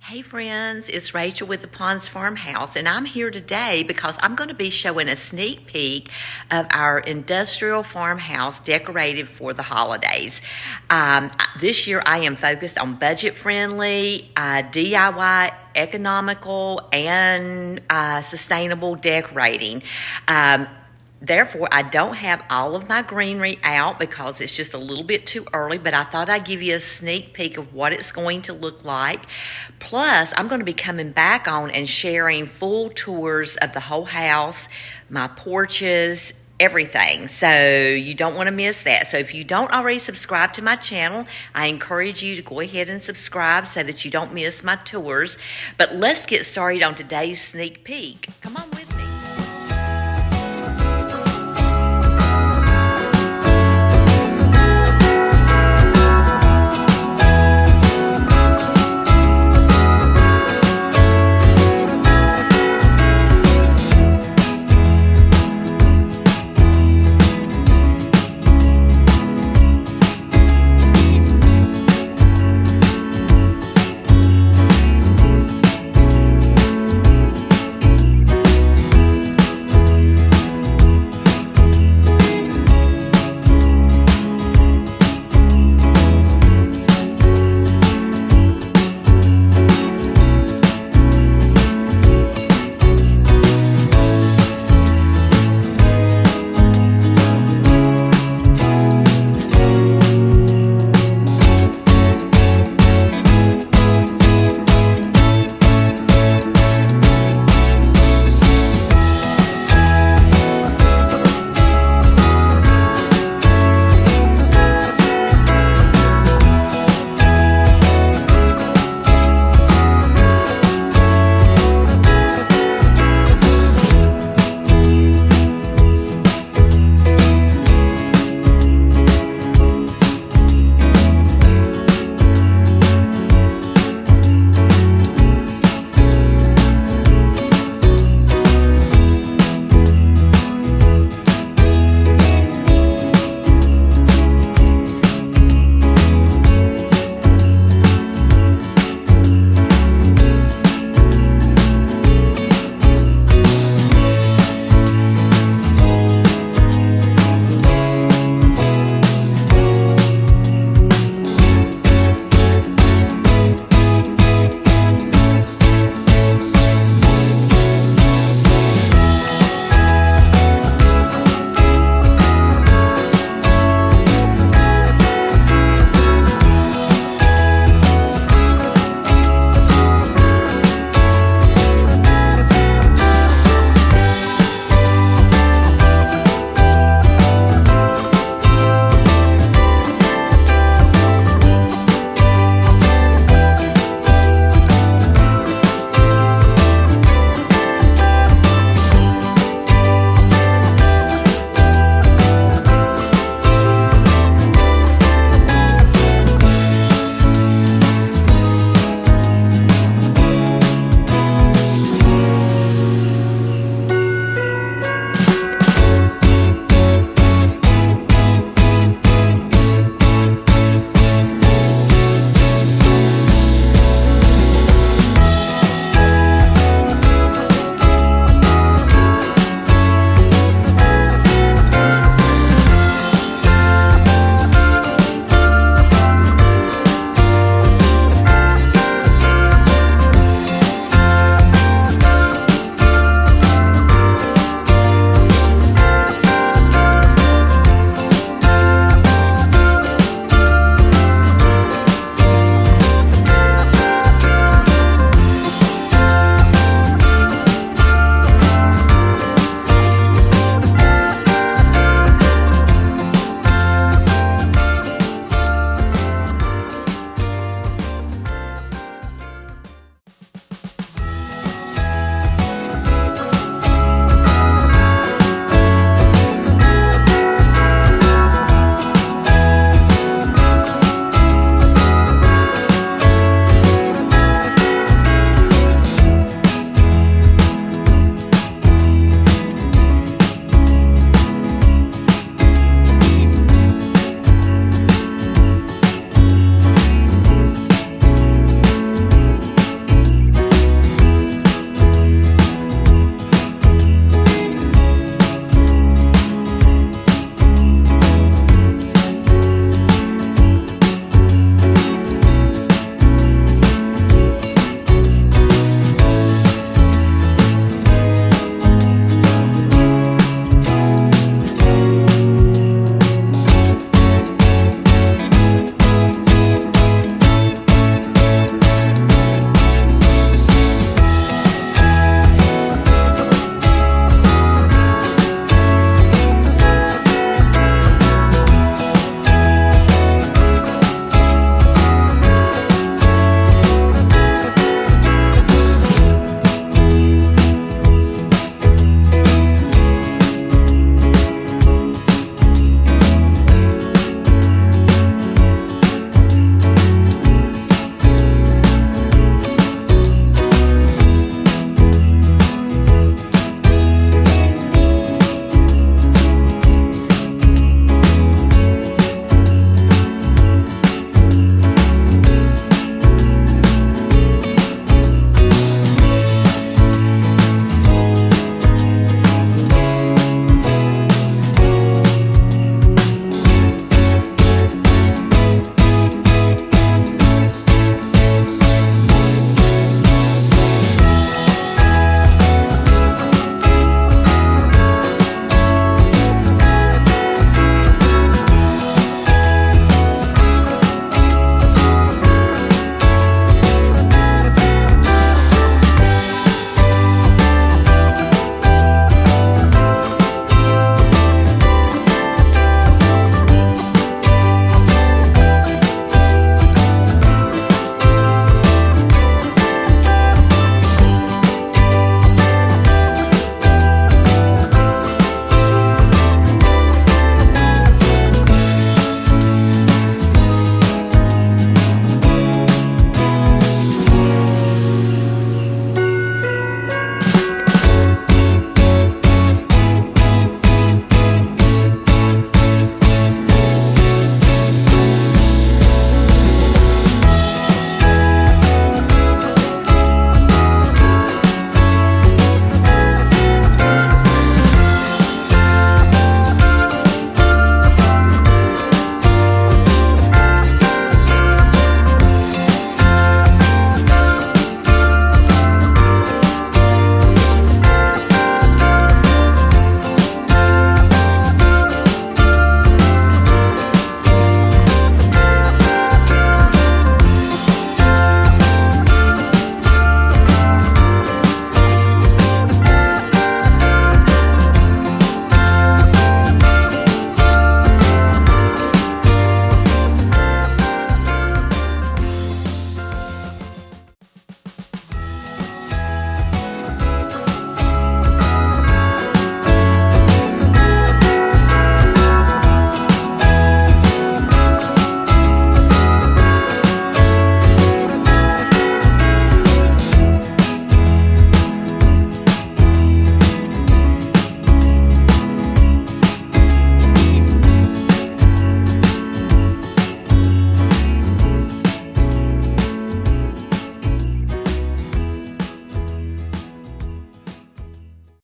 Hey friends, it's Rachel with the Ponds Farmhouse, and I'm here today because I'm going to be showing a sneak peek of our industrial farmhouse decorated for the holidays. This year I am focused on budget-friendly, DIY, economical, and sustainable decorating. Therefore, I don't have all of my greenery out because it's just a little bit too early, but I thought I'd give you a sneak peek of what it's going to look like. Plus, I'm going to be coming back on and sharing full tours of the whole house, my porches, everything. So you don't want to miss that. So if you don't already subscribe to my channel, I encourage you to go ahead and subscribe so that you don't miss my tours. But let's get started on today's sneak peek. Come on.